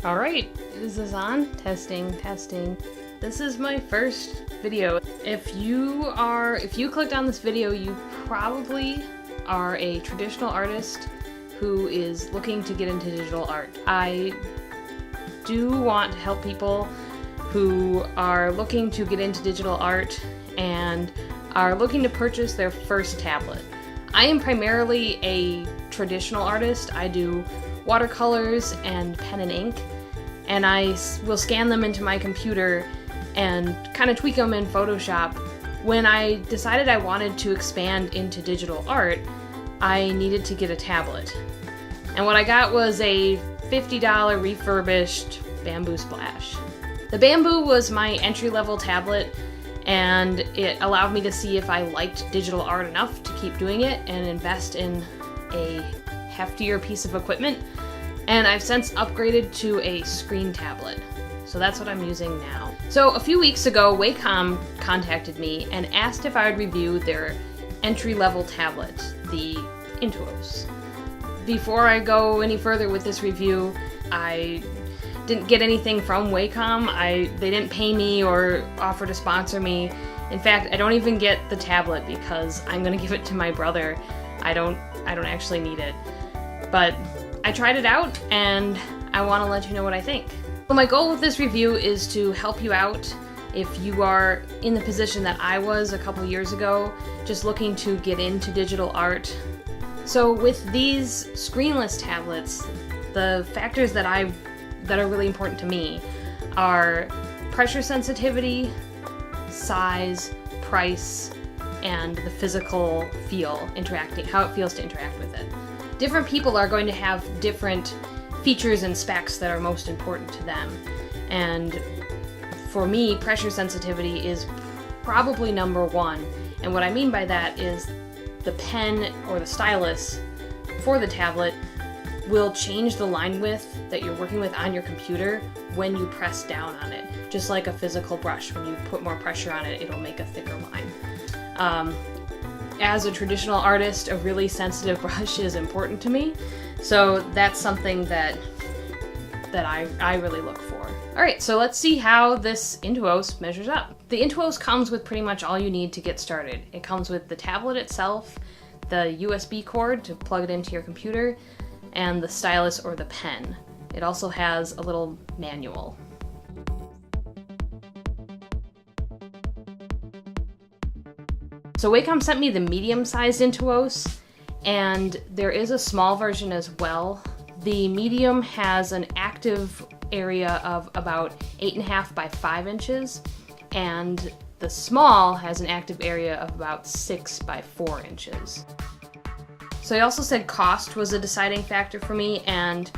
All right, is this on? Testing, testing. This is my first video. If you clicked on this video, you probably are a traditional artist who is looking to get into digital art. I do want to help people who are looking to get into digital art and are looking to purchase their first tablet. I am primarily a traditional artist. I do watercolors and pen and ink, and I will scan them into my computer and kind of tweak them in Photoshop. When I decided I wanted to expand into digital art, I needed to get a tablet. And what I got was a $50 refurbished Bamboo Splash. The Bamboo was my entry-level tablet, and it allowed me to see if I liked digital art enough to keep doing it and invest in a heftier piece of equipment. And I've since upgraded to a screen tablet. So that's what I'm using now. So a few weeks ago, Wacom contacted me and asked if I would review their entry-level tablet, the Intuos. Before I go any further with this review, I didn't get anything from Wacom. They didn't pay me or offer to sponsor me. In fact, I don't even get the tablet because I'm gonna give it to my brother. I don't actually need it. But I tried it out and I want to let you know what I think. So my goal with this review is to help you out if you are in the position that I was a couple years ago, just looking to get into digital art. So with these screenless tablets, the factors that are really important to me are pressure sensitivity, size, price, and the physical feel, how it feels to interact with it. Different people are going to have different features and specs that are most important to them. And for me, pressure sensitivity is probably number one. And what I mean by that is the pen or the stylus for the tablet will change the line width that you're working with on your computer when you press down on it. Just like a physical brush, when you put more pressure on it, it'll make a thicker line. As a traditional artist, a really sensitive brush is important to me, so that's something that I really look for. Alright, so let's see how this Intuos measures up. The Intuos comes with pretty much all you need to get started. It comes with the tablet itself, the USB cord to plug it into your computer, and the stylus or the pen. It also has a little manual. So Wacom sent me the medium-sized Intuos, and there is a small version as well. The medium has an active area of about 8.5 by 5 inches, and the small has an active area of about 6 by 4 inches. So I also said cost was a deciding factor for me, and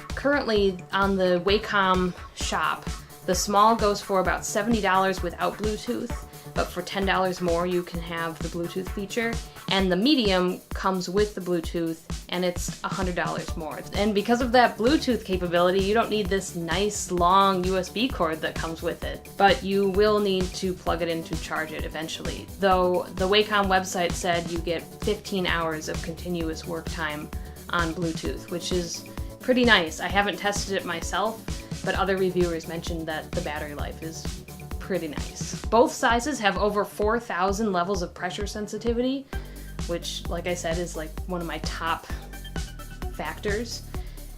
currently on the Wacom shop, the small goes for about $70 without Bluetooth, but for $10 more you can have the Bluetooth feature, and the medium comes with the Bluetooth and it's $100 more. And because of that Bluetooth capability, you don't need this nice long USB cord that comes with it, but you will need to plug it in to charge it eventually. Though the Wacom website said you get 15 hours of continuous work time on Bluetooth, which is pretty nice. I haven't tested it myself, but other reviewers mentioned that the battery life is pretty nice. Both sizes have over 4,000 levels of pressure sensitivity, which, like I said, is like one of my top factors.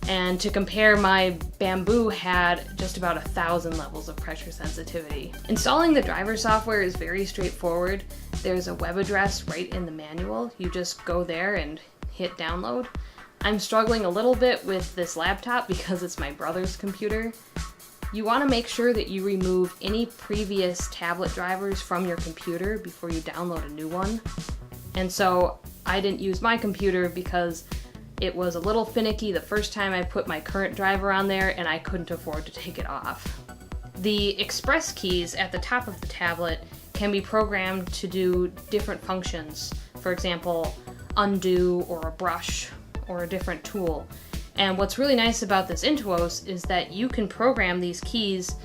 And to compare, my Bamboo had just about 1,000 levels of pressure sensitivity. Installing the driver software is very straightforward. There's a web address right in the manual. You just go there and hit download. I'm struggling a little bit with this laptop because it's my brother's computer. You want to make sure that you remove any previous tablet drivers from your computer before you download a new one. And so I didn't use my computer because it was a little finicky the first time I put my current driver on there, and I couldn't afford to take it off. The express keys at the top of the tablet can be programmed to do different functions. For example, undo or a brush or a different tool. And what's really nice about this Intuos is that you can program these keys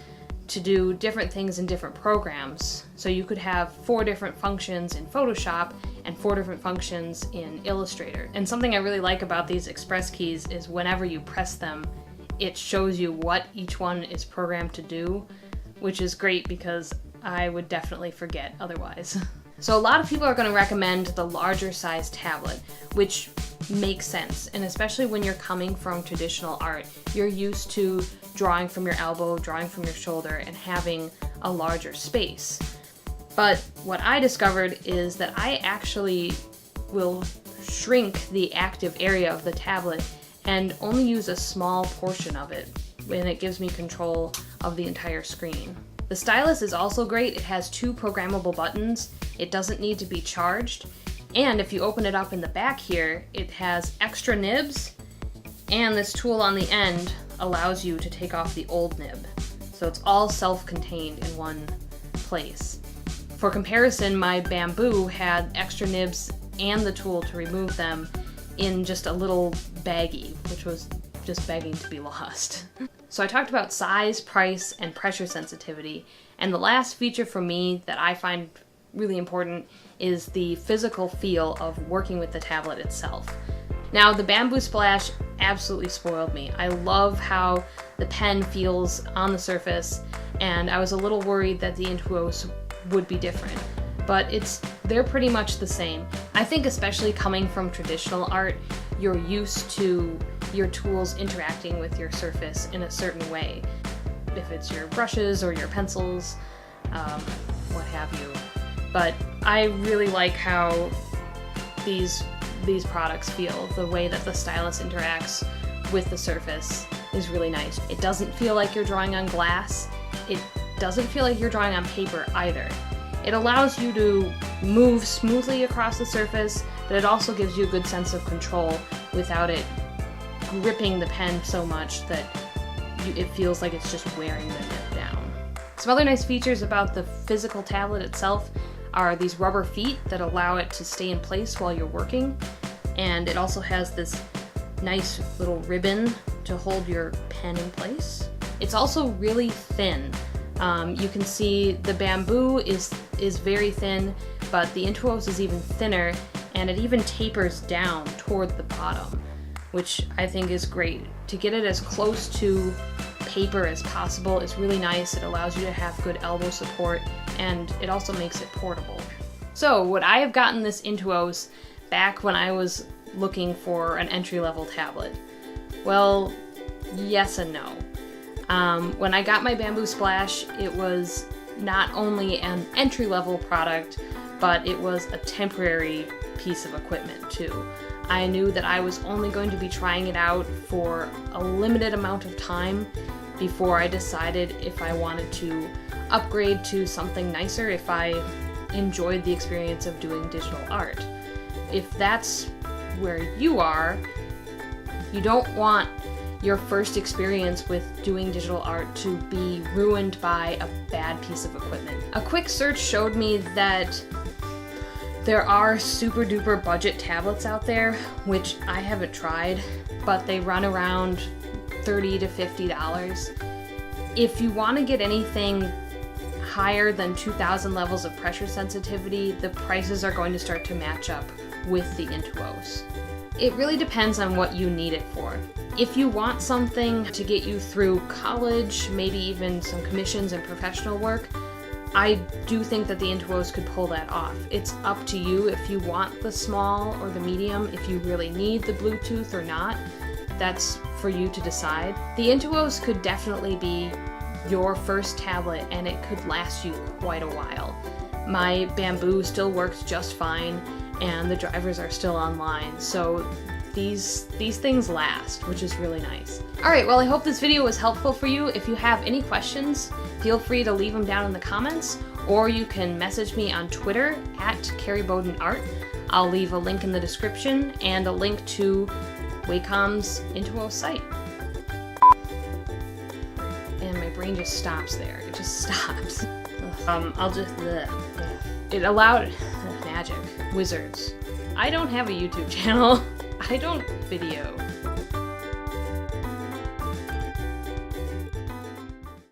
to do different things in different programs. So you could have 4 different functions in Photoshop and 4 different functions in Illustrator. And something I really like about these express keys is whenever you press them, it shows you what each one is programmed to do, which is great because I would definitely forget otherwise. So a lot of people are going to recommend the larger size tablet, which makes sense. And especially when you're coming from traditional art, you're used to drawing from your elbow, drawing from your shoulder, and having a larger space. But what I discovered is that I actually will shrink the active area of the tablet and only use a small portion of it, and it gives me control of the entire screen. The stylus is also great. It has 2 programmable buttons. It doesn't need to be charged. And if you open it up in the back here, it has extra nibs, and this tool on the end allows you to take off the old nib. So it's all self-contained in one place. For comparison, my Bamboo had extra nibs and the tool to remove them in just a little baggie, which was just begging to be lost. So I talked about size, price, and pressure sensitivity, and the last feature for me that I find really important is the physical feel of working with the tablet itself. Now, the Bamboo Splash absolutely spoiled me. I love how the pen feels on the surface, and I was a little worried that the Intuos would be different, but they're pretty much the same. I think especially coming from traditional art, you're used to your tools interacting with your surface in a certain way. If it's your brushes or your pencils, what have you. But I really like how these products feel. The way that the stylus interacts with the surface is really nice. It doesn't feel like you're drawing on glass. It doesn't feel like you're drawing on paper either. It allows you to move smoothly across the surface, but it also gives you a good sense of control without it gripping the pen so much that it feels like it's just wearing the nib down. Some other nice features about the physical tablet itself are these rubber feet that allow it to stay in place while you're working, and it also has this nice little ribbon to hold your pen in place. It's also really thin. You can see the Bamboo is very thin, but the Intuos is even thinner, and it even tapers down toward the bottom, which I think is great. To get it as close to paper as possible is really nice. It allows you to have good elbow support, and it also makes it portable. So would I have gotten this Intuos back when I was looking for an entry-level tablet? Well, yes and no. When I got my Bamboo Splash, it was not only an entry-level product, but it was a temporary piece of equipment too. I knew that I was only going to be trying it out for a limited amount of time before I decided if I wanted to upgrade to something nicer, if I enjoyed the experience of doing digital art. If that's where you are, you don't want your first experience with doing digital art to be ruined by a bad piece of equipment. A quick search showed me that there are super duper budget tablets out there, which I haven't tried, but they run around $30 to $50. If you want to get anything higher than 2,000 levels of pressure sensitivity, the prices are going to start to match up with the Intuos. It really depends on what you need it for. If you want something to get you through college, maybe even some commissions and professional work, I do think that the Intuos could pull that off. It's up to you if you want the small or the medium, if you really need the Bluetooth or not. That's for you to decide. The Intuos could definitely be your first tablet, and it could last you quite a while. My Bamboo still works just fine, and the drivers are still online, so these things last, which is really nice. Alright, well, I hope this video was helpful for you. If you have any questions, feel free to leave them down in the comments, or you can message me on Twitter @CarrieBowdenArt. I'll leave a link in the description and a link to Wacom's Intuos site. And my brain just stops there. It just stops. It allowed magic. Wizards. I don't have a YouTube channel. I don't video.